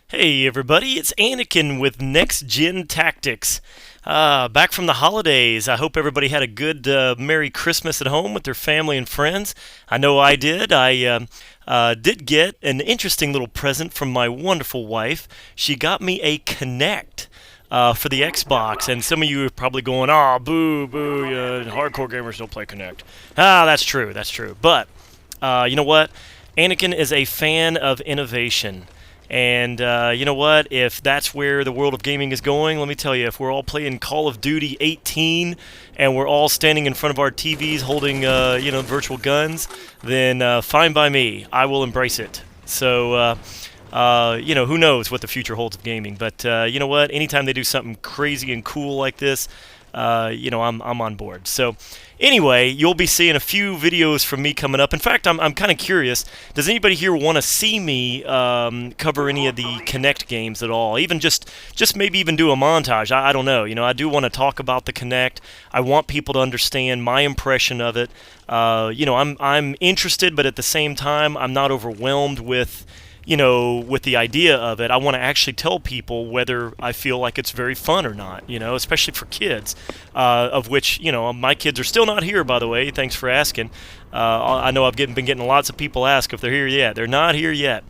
Hey everybody, it's Anakin with Next Gen Tactics. Back from the holidays. I hope everybody had a good Merry Christmas at home with their family and friends. I know I did. I did get an interesting little present from my wonderful wife. She got me a Kinect. For the Xbox, and some of you are probably going, "Oh, boo, boo! Hardcore gamers don't play Kinect." That's true, that's true. But you know what? Anakin is a fan of innovation. And you know what? If that's where the world of gaming is going, let me tell you, if we're all playing Call of Duty 18 and we're all standing in front of our TVs holding, virtual guns, then fine by me. I will embrace it. So, who knows what the future holds of gaming? But you know what? Anytime they do something crazy and cool like this, I'm on board. So, anyway, you'll be seeing a few videos from me coming up. In fact, I'm kind of curious. Does anybody here want to see me cover any of the Kinect games at all? Even just maybe even do a montage. I don't know. I do want to talk about the Kinect. I want people to understand my impression of it. I'm interested, but at the same time, I'm not overwhelmed with with the idea of it. I want to actually tell people whether I feel like it's very fun or not, especially for kids, of which, my kids are still not here, by the way. Thanks for asking. I know I've been getting lots of people ask if they're here yet. They're not here yet.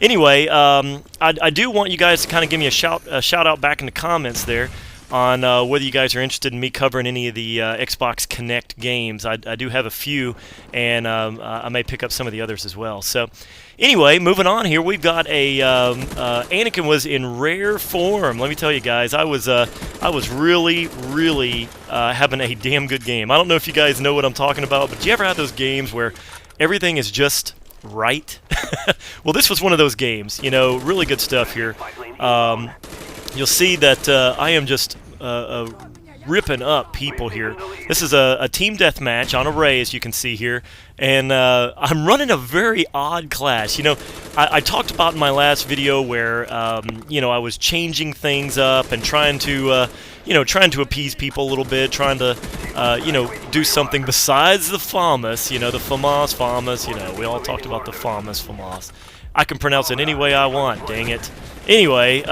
Anyway, I do want you guys to kind of give me a shout out back in the comments there on whether you guys are interested in me covering any of the Xbox Kinect games. I do have a few, and I may pick up some of the others as well. So, anyway, moving on here, we've got a Anakin was in rare form. Let me tell you guys, I was really having a damn good game. I don't know if you guys know what I'm talking about, but do you ever have those games where everything is just right? Well, this was one of those games. Really good stuff here. You'll see that I am just ripping up people here. This is a Team Deathmatch on Array, as you can see here, and I'm running a very odd class. I talked about in my last video where I was changing things up and trying to appease people a little bit, trying to do something besides the FAMAS, the FAMAS. We all talked about the FAMAS. I can pronounce it any way I want. Dang it. Anyway.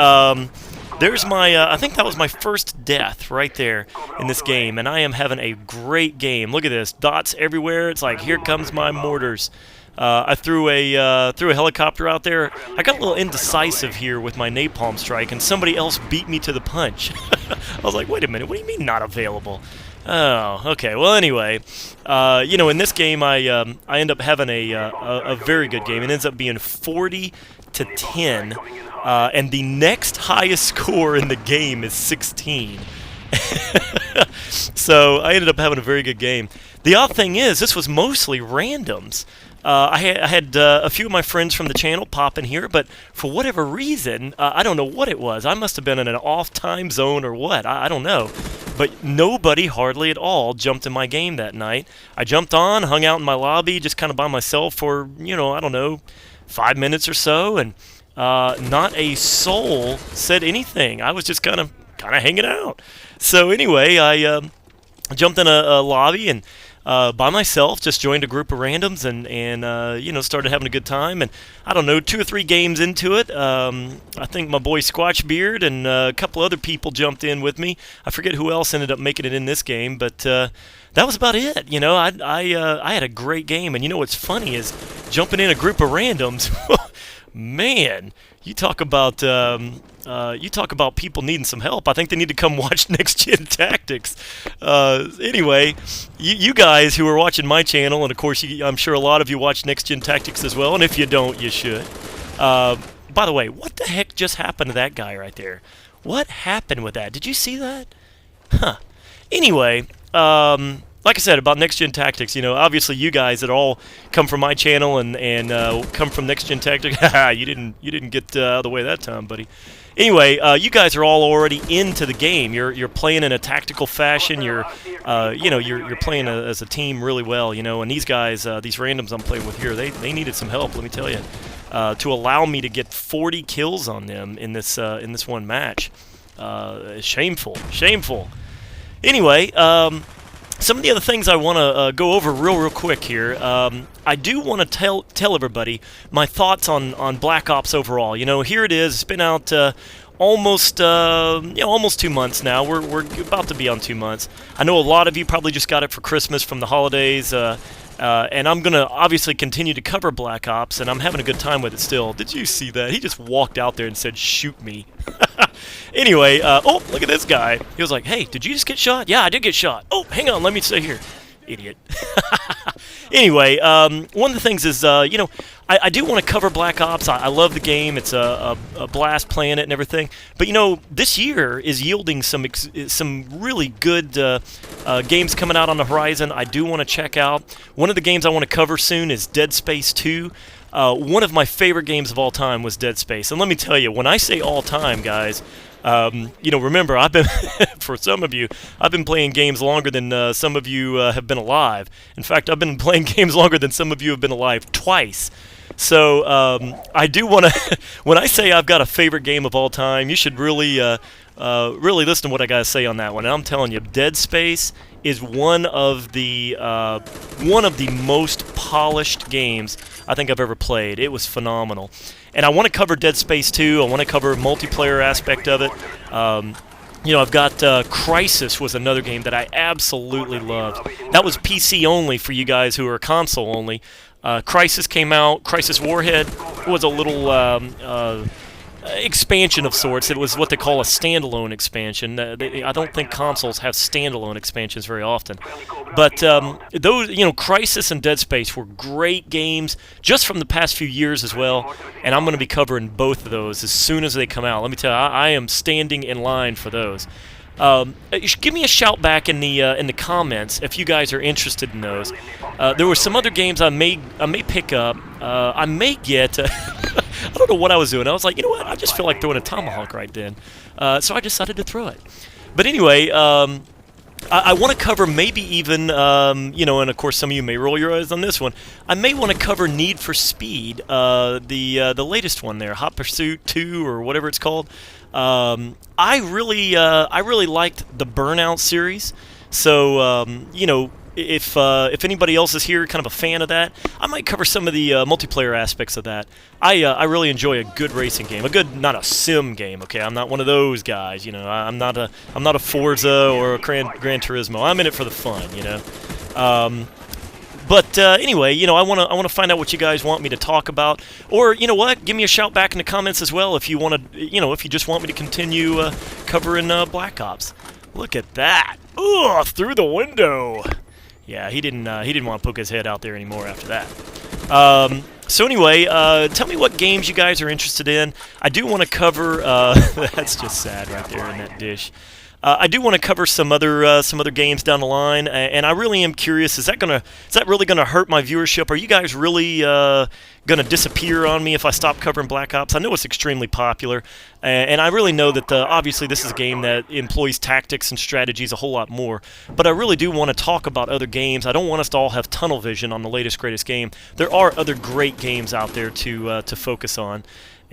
There's my, I think that was my first death right there in this game, and I am having a great game. Look at this, dots everywhere. It's like, here comes my mortars. I threw a helicopter out there. I got a little indecisive here with my napalm strike, and somebody else beat me to the punch. I was like, wait a minute, what do you mean not available? Oh, okay. Well, anyway, in this game, I end up having a very good game. It ends up being 40-10. And the next highest score in the game is 16. So I ended up having a very good game. The odd thing is, this was mostly randoms. I had a few of my friends from the channel pop in here, but for whatever reason, I don't know what it was. I must have been in an off time zone or what. I don't know. But nobody hardly at all jumped in my game that night. I jumped on, hung out in my lobby, just kind of by myself for, I don't know, 5 minutes or so, and not a soul said anything. I was just kind of hanging out. So anyway, I jumped in a lobby and by myself, just joined a group of randoms and started having a good time. And I don't know, 2 or 3 games into it, I think my boy Squatchbeard and a couple other people jumped in with me. I forget who else ended up making it in this game, but that was about it. I had a great game. And what's funny is jumping in a group of randoms. Man, you talk about people needing some help. I think they need to come watch Next Gen Tactics. Anyway, you guys who are watching my channel, and of course, I'm sure a lot of you watch Next Gen Tactics as well. And if you don't, you should. By the way, what the heck just happened to that guy right there? What happened with that? Did you see that? Huh. Anyway, like I said about Next Gen Tactics, obviously you guys that all come from my channel and come from Next Gen Tactics, you didn't get out of the way that time, buddy. Anyway, you guys are all already into the game. You're playing in a tactical fashion. You're playing as a team really well, And these guys, these randoms I'm playing with here, they needed some help. Let me tell you, to allow me to get 40 kills on them in this one match, shameful. Anyway. some of the other things I want to go over real quick here. I do want to tell everybody my thoughts on Black Ops overall. You know, here it is. It's been out almost 2 months now. We're about to be on 2 months. I know a lot of you probably just got it for Christmas from the holidays. And I'm going to obviously continue to cover Black Ops, and I'm having a good time with it still. Did you see that? He just walked out there and said, "Shoot me." Anyway, oh, look at this guy. He was like, "Hey, did you just get shot?" "Yeah, I did get shot." "Oh, hang on, let me stay here." Idiot. Anyway, one of the things is, I do want to cover Black Ops. I love the game. It's a blast playing it and everything. But, this year is yielding some really good games coming out on the horizon I do want to check out. One of the games I want to cover soon is Dead Space 2. One of my favorite games of all time was Dead Space. And let me tell you, when I say all time, guys, remember, I've been, for some of you, I've been playing games longer than some of you have been alive. In fact, I've been playing games longer than some of you have been alive twice. So I do want to, when I say I've got a favorite game of all time, you should really listen to what I got to say on that one. And I'm telling you, Dead Space is one of the most polished games I think I've ever played. It was phenomenal. And I want to cover Dead Space 2. I want to cover multiplayer aspect of it. I've got Crisis was another game that I absolutely loved. That was PC only for you guys who are console only. Crisis came out. Crisis Warhead was a little expansion of sorts. It was what they call a standalone expansion. I don't think consoles have standalone expansions very often. But those, Crisis and Dead Space were great games just from the past few years as well. And I'm going to be covering both of those as soon as they come out. Let me tell you, I am standing in line for those. Give me a shout back in the comments if you guys are interested in those. There were some other games I may pick up. I may get. I don't know what I was doing. I was like, you know what? I just feel like throwing a tomahawk right then. So I decided to throw it. But anyway, I want to cover maybe even, and of course some of you may roll your eyes on this one. I may want to cover Need for Speed, the latest one there, Hot Pursuit 2 or whatever it's called. I really liked the Burnout series. So if anybody else is here, kind of a fan of that, I might cover some of the multiplayer aspects of that. I really enjoy a good racing game, not a sim game. Okay, I'm not one of those guys. I'm not a Forza or a Gran Turismo. I'm in it for the fun. But anyway, I want to find out what you guys want me to talk about, or you know what, give me a shout back in the comments as well if you want to, if you just want me to continue covering Black Ops. Look at that! Ugh, through the window. Yeah, he didn't want to poke his head out there anymore after that. So anyway, tell me what games you guys are interested in. I do want to cover. That's just sad right there in that dish. I do want to cover some other games down the line, and I really am curious. Is that really gonna hurt my viewership? Are you guys really gonna disappear on me if I stop covering Black Ops? I know it's extremely popular, and I really know that obviously this is a game that employs tactics and strategies a whole lot more. But I really do want to talk about other games. I don't want us to all have tunnel vision on the latest greatest game. There are other great games out there to focus on.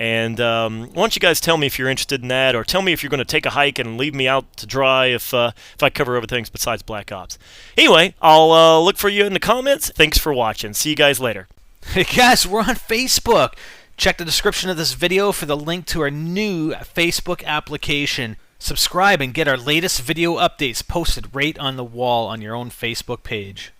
And why don't you guys tell me if you're interested in that, or tell me if you're going to take a hike and leave me out to dry if I cover other things besides Black Ops. Anyway, I'll look for you in the comments. Thanks for watching. See you guys later. Hey guys, we're on Facebook. Check the description of this video for the link to our new Facebook application. Subscribe and get our latest video updates posted right on the wall on your own Facebook page.